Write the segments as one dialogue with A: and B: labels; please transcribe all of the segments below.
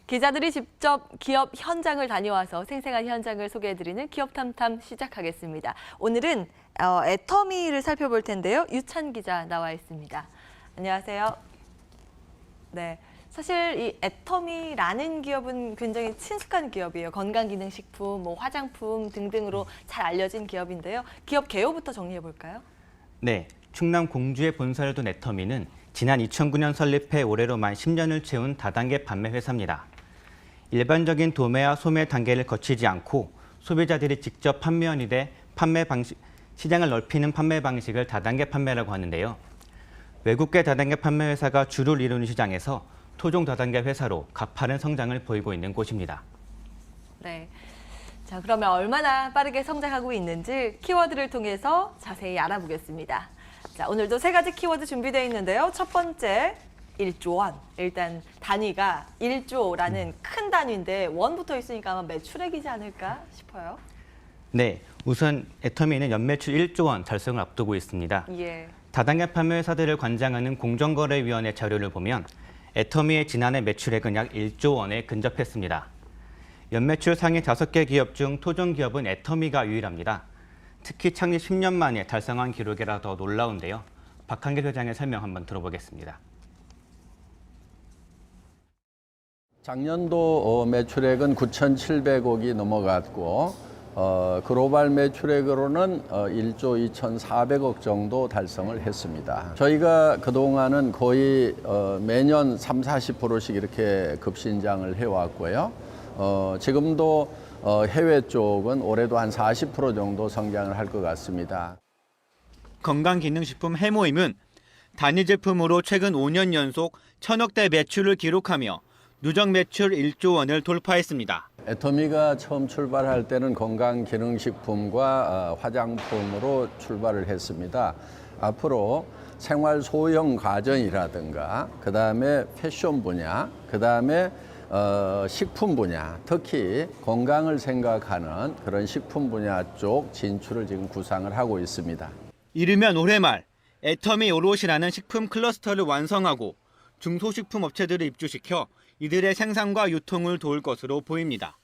A: 기자들이 직접 기업 현장을 다녀와서 생생한 현장을 소개해드리는 기업탐탐 시작하겠습니다. 오늘은 애터미를 살펴볼 텐데요. 유찬 기자 나와 있습니다. 안녕하세요. 네, 사실 이 애터미라는 기업은 굉장히 친숙한 기업이에요. 건강기능식품, 화장품 등등으로 잘 알려진 기업인데요. 기업 개요부터 정리해 볼까요?
B: 네, 충남 공주에 본사를 둔 애터미는 지난 2009년 설립해 올해로 만 10년을 채운 다단계 판매 회사입니다. 일반적인 도매와 소매 단계를 거치지 않고 소비자들이 직접 판매원이 돼 시장을 넓히는 판매 방식을 다단계 판매라고 하는데요. 외국계 다단계 판매 회사가 주를 이루는 시장에서 토종 다단계 회사로 가파른 성장을 보이고 있는 곳입니다.
A: 네. 자, 그러면 얼마나 빠르게 성장하고 있는지 키워드를 통해서 자세히 알아보겠습니다. 자, 오늘도 세 가지 키워드 준비되어 있는데요. 첫 번째, 1조 원. 일단 단위가 1조라는 큰 단위인데 원부터 있으니까 아마 매출액이지 않을까 싶어요.
B: 네, 우선 애터미는 연매출 1조 원 달성을 앞두고 있습니다.
A: 예.
B: 다단계 판매 회사들을 관장하는 공정거래위원회 자료를 보면 애터미의 지난해 매출액은 약 1조 원에 근접했습니다. 연매출 상위 5개 기업 중 토종 기업은 애터미가 유일합니다. 특히 창립 10년 만에 달성한 기록이라 더 놀라운데요. 박한길 회장의 설명 한번 들어보겠습니다.
C: 작년도 매출액은 9,700억이 넘어갔고 글로벌 매출액으로는 1조 2,400억 정도 달성을 했습니다. 저희가 그동안은 거의 매년 30~40%씩 이렇게 급신장을 해왔고요. 지금도 해외 쪽은 올해도 한 40% 정도 성장을 할 것 같습니다.
D: 건강기능식품 해모임은 단위 제품으로 최근 5년 연속 1,000억대 매출을 기록하며 누적 매출 1조 원을 돌파했습니다.
C: 애터미가 처음 출발할 때는 건강기능식품과 화장품으로 출발을 했습니다. 앞으로 생활 소형 가전이라든가 그다음에 패션 분야, 그다음에 식품 분야, 특히 건강을 생각하는 그런 식품 분야 쪽 진출을 지금 구상을 하고 있습니다.
D: 이르면 올해 말 애터미 오롯이라는 식품 클러스터를 완성하고 중소식품 업체들을 입주시켜 이들의 생산과 유통을 도울 것으로 보입니다.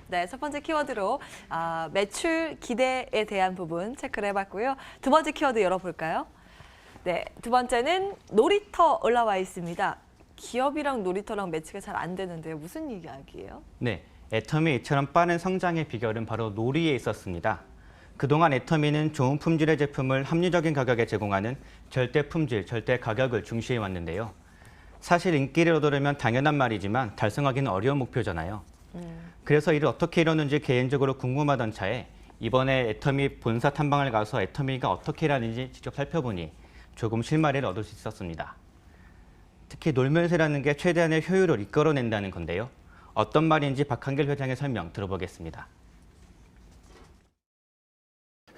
A: 네, 첫 번째 키워드로 매출 기대에 대한 부분 체크를 해봤고요. 두 번째 키워드 열어볼까요? 네, 두 번째는 놀이터 올라와 있습니다. 기업이랑 놀이터랑 매치가 잘 안 되는데요. 무슨 이야기예요?
B: 네, 애터미 이처럼 빠른 성장의 비결은 바로 놀이에 있었습니다. 그동안 애터미는 좋은 품질의 제품을 합리적인 가격에 제공하는 절대 품질, 절대 가격을 중시해 왔는데요. 사실 인기를 얻으려면 당연한 말이지만 달성하기는 어려운 목표잖아요. 그래서 이를 어떻게 이뤘는지 개인적으로 궁금하던 차에 이번에 애터미 본사 탐방을 가서 애터미가 어떻게 일하는지 직접 살펴보니 조금 실마리를 얻을 수 있었습니다. 특히 놀면서 일하는 게 최대한의 효율을 이끌어낸다는 건데요. 어떤 말인지 박한길 회장의 설명 들어보겠습니다.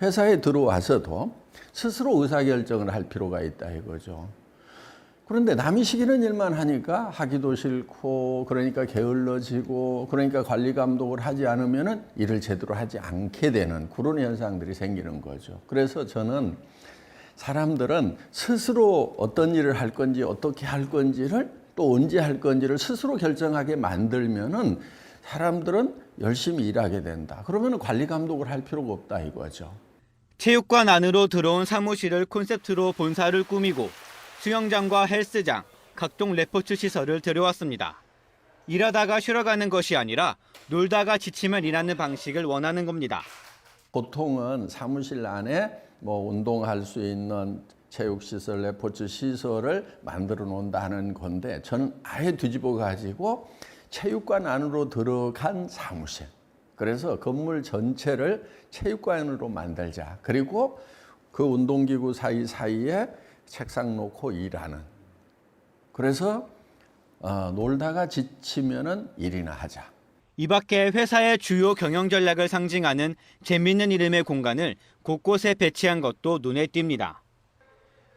C: 회사에 들어와서도 스스로 의사결정을 할 필요가 있다 이거죠. 그런데 남이 시키는 일만 하니까 하기도 싫고 그러니까 게을러지고 그러니까 관리 감독을 하지 않으면 일을 제대로 하지 않게 되는 그런 현상들이 생기는 거죠. 그래서 저는 사람들은 스스로 어떤 일을 할 건지 어떻게 할 건지를 또 언제 할 건지를 스스로 결정하게 만들면은 사람들은 열심히 일하게 된다. 그러면 관리 감독을 할 필요가 없다 이거죠.
D: 체육관 안으로 들어온 사무실을 콘셉트로 본사를 꾸미고 수영장과 헬스장, 각종 레포츠 시설을 들여왔습니다. 일하다가 쉬러 가는 것이 아니라 놀다가 지치면 일하는 방식을 원하는 겁니다.
C: 보통은 사무실 안에 운동할 수 있는 체육시설, 레포츠 시설을 만들어 놓는다는 건데 저는 아예 뒤집어 가지고 체육관 안으로 들어간 사무실. 그래서 건물 전체를 체육관으로 만들자. 그리고 그 운동기구 사이사이에 책상 놓고 일하는. 그래서 놀다가 지치면은 일이나 하자.
D: 이 밖에 회사의 주요 경영 전략을 상징하는 재미있는 이름의 공간을 곳곳에 배치한 것도 눈에 띕니다.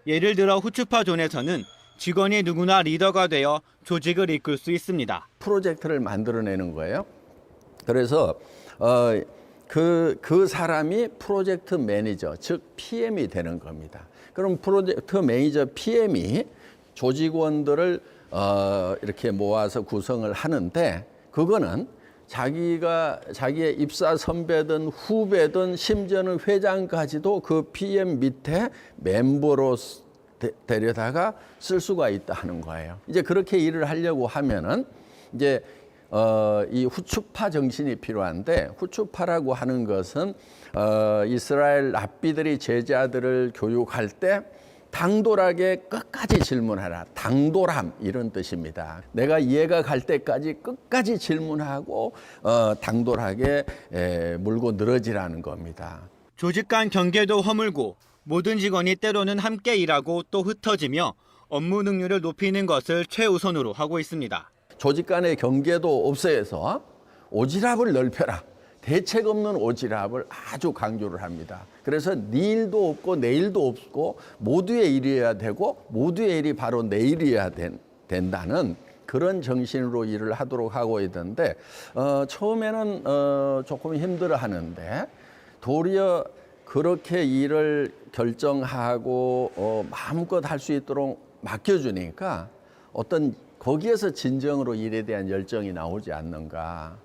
D: 예를 들어 후추파 존에서는 직원이 누구나 리더가 되어 조직을 이끌 수 있습니다.
C: 프로젝트를 만들어내는 거예요. 그래서 그 사람이 프로젝트 매니저, 즉 PM이 되는 겁니다. 그럼 프로젝트 매니저 PM이 조직원들을 이렇게 모아서 구성을 하는데 그거는 자기의 입사 선배든 후배든 심지어는 회장까지도 그 PM 밑에 멤버로 데려다가 쓸 수가 있다 하는 거예요. 이제 그렇게 일을 하려고 하면은 이제 이 후추파 정신이 필요한데 후추파라고 하는 것은 이스라엘 랍비들이 제자들을 교육할 때 당돌하게 끝까지 질문하라. 당돌함 이런 뜻입니다. 내가 이해가 갈 때까지 끝까지 질문하고 당돌하게 물고 늘어지라는 겁니다.
D: 조직 간 경계도 허물고 모든 직원이 때로는 함께 일하고 또 흩어지며 업무 능률을 높이는 것을 최우선으로 하고 있습니다.
C: 조직 간의 경계도 없애서 오지랖을 넓혀라. 대책 없는 오지랖을 아주 강조를 합니다. 그래서 네 일도 없고 내 일도 없고 모두의 일이어야 되고 모두의 일이 바로 내 일이어야 된다는 그런 정신으로 일을 하도록 하고 있던데 처음에는 조금 힘들어하는데 도리어 그렇게 일을 결정하고 마음껏 할 수 있도록 맡겨주니까 어떤 거기에서 진정으로 일에 대한 열정이 나오지 않는가.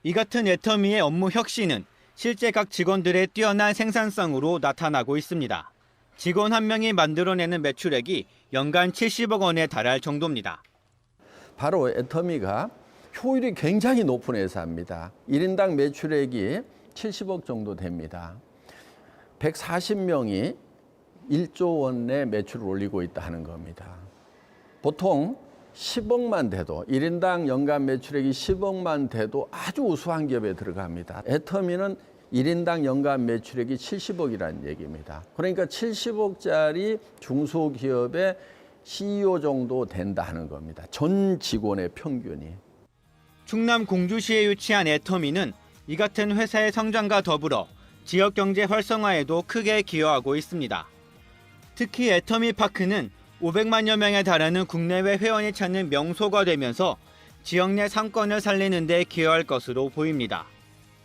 D: 이 같은 애터미의 업무 혁신은 실제 각 직원들의 뛰어난 생산성으로 나타나고 있습니다. 직원 한 명이 만들어내는 매출액이 연간 70억 원에 달할 정도입니다.
C: 바로 애터미가 효율이 굉장히 높은 회사입니다. 1인당 매출액이 70억 정도 됩니다. 140명이 1조 원의 매출을 올리고 있다 하는 겁니다. 보통 10억만 돼도 1인당 연간 매출액이 10억만 돼도 아주 우수한 기업에 들어갑니다. 애터미는 1인당 연간 매출액이 70억이라는 얘기입니다. 그러니까 70억짜리 중소기업의 CEO 정도 된다 하는 겁니다. 전 직원의 평균이.
D: 충남 공주시에 위치한 애터미는 이 같은 회사의 성장과 더불어 지역 경제 활성화에도 크게 기여하고 있습니다. 특히 애터미 파크는 500만여 명에 달하는 국내외 회원이 찾는 명소가 되면서 지역 내 상권을 살리는 데 기여할 것으로 보입니다.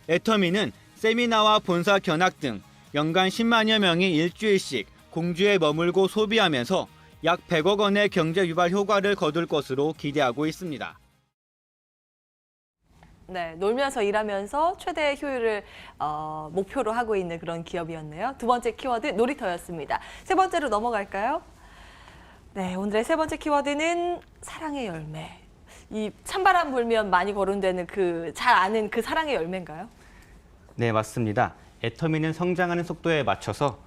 D: 애터미는 세미나와 본사 견학 등 연간 10만여 명이 일주일씩 공주에 머물고 소비하면서 약 100억 원의 경제 유발 효과를 거둘 것으로 기대하고 있습니다.
A: 네, 놀면서 일하면서 최대 효율을 목표로 하고 있는 그런 기업이었네요. 두 번째 키워드 놀이터였습니다. 세 번째로 넘어갈까요? 네, 오늘의 세 번째 키워드는 사랑의 열매. 이 찬바람 불면 많이 거론되는 그 잘 아는 그 사랑의 열매인가요?
B: 네, 맞습니다. 애터미는 성장하는 속도에 맞춰서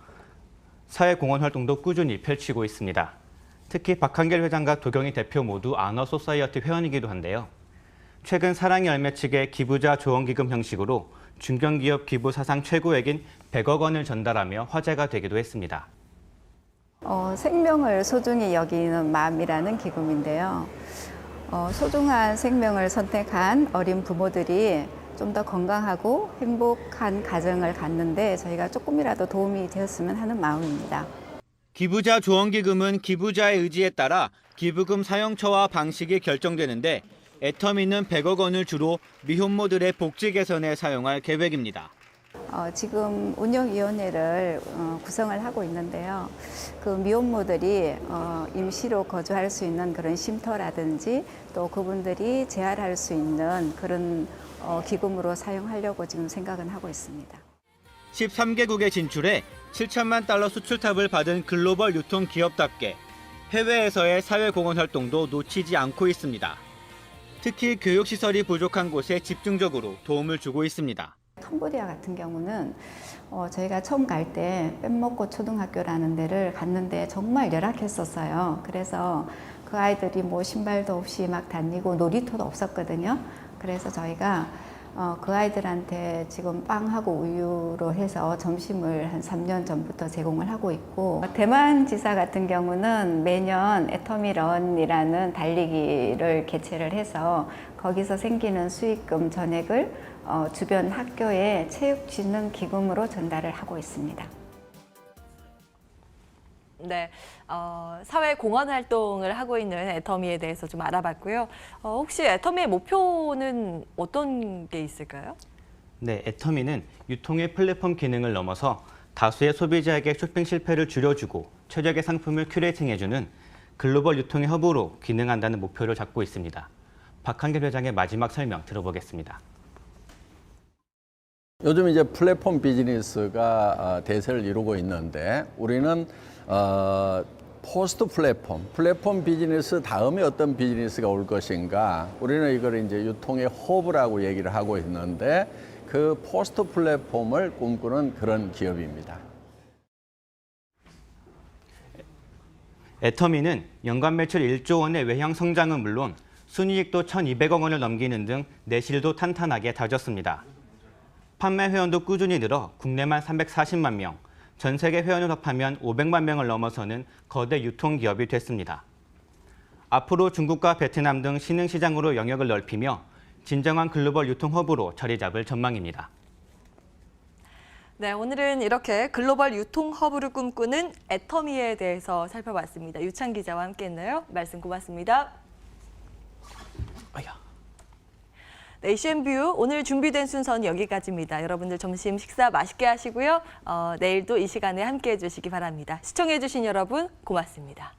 B: 사회공헌 활동도 꾸준히 펼치고 있습니다. 특히 박한길 회장과 도경희 대표 모두 아너소사이어티 회원이기도 한데요. 최근 사랑의 열매 측의 기부자 조언기금 형식으로 중견기업 기부 사상 최고액인 100억 원을 전달하며 화제가 되기도 했습니다.
E: 생명을 소중히 여기는 마음이라는 기금인데요. 소중한 생명을 선택한 어린 부모들이 좀 더 건강하고 행복한 가정을 갖는데 저희가 조금이라도 도움이 되었으면 하는 마음입니다.
D: 기부자 조언기금은 기부자의 의지에 따라 기부금 사용처와 방식이 결정되는데 애터미는 100억 원을 주로 미혼모들의 복지 개선에 사용할 계획입니다.
E: 지금 운영위원회를 구성을 하고 있는데요. 그 미혼모들이 임시로 거주할 수 있는 그런 쉼터라든지 또 그분들이 재활할 수 있는 그런 기금으로 사용하려고 지금 생각은 하고 있습니다.
D: 13개국에 진출해 7천만 달러 수출탑을 받은 글로벌 유통 기업답게 해외에서의 사회공헌 활동도 놓치지 않고 있습니다. 특히 교육시설이 부족한 곳에 집중적으로 도움을 주고 있습니다.
E: 캄보디아 같은 경우는 저희가 처음 갈 때 뼘먹고 초등학교라는 데를 갔는데 정말 열악했었어요. 그래서 그 아이들이 뭐 신발도 없이 막 다니고 놀이터도 없었거든요. 그래서 저희가 그 아이들한테 지금 빵하고 우유로 해서 점심을 한 3년 전부터 제공을 하고 있고, 대만 지사 같은 경우는 매년 애터미런이라는 달리기를 개최를 해서 거기서 생기는 수익금 전액을 주변 학교에 체육진흥기금으로 전달을 하고 있습니다.
A: 네, 사회 공헌 활동을 하고 있는 애터미에 대해서 좀 알아봤고요. 혹시 애터미의 목표는 어떤 게 있을까요?
B: 네, 애터미는 유통의 플랫폼 기능을 넘어서 다수의 소비자에게 쇼핑 실패를 줄여주고 최적의 상품을 큐레이팅해주는 글로벌 유통의 허브로 기능한다는 목표를 잡고 있습니다. 박한길 회장의 마지막 설명 들어보겠습니다.
C: 요즘 이제 플랫폼 비즈니스가 대세를 이루고 있는데 우리는 포스트 플랫폼 비즈니스 다음에 어떤 비즈니스가 올 것인가, 우리는 이걸 이제 유통의 허브라고 얘기를 하고 있는데 그 포스트 플랫폼을 꿈꾸는 그런 기업입니다.
B: 애터미는 연간 매출 1조 원의 외형 성장은 물론 순이익도 1,200억 원을 넘기는 등 내실도 탄탄하게 다졌습니다. 판매 회원도 꾸준히 늘어 국내만 340만 명, 전 세계 회원을 합하면 500만 명을 넘어서는 거대 유통기업이 됐습니다. 앞으로 중국과 베트남 등 신흥시장으로 영역을 넓히며 진정한 글로벌 유통허브로 자리 잡을 전망입니다.
A: 네, 오늘은 이렇게 글로벌 유통 허브를 꿈꾸는 애터미에 대해서 살펴봤습니다. 유찬 기자와 함께했네요. 말씀 고맙습니다. 네, 이슈앤뷰 오늘 준비된 순서는 여기까지입니다. 여러분들 점심 식사 맛있게 하시고요. 내일도 이 시간에 함께해 주시기 바랍니다. 시청해 주신 여러분 고맙습니다.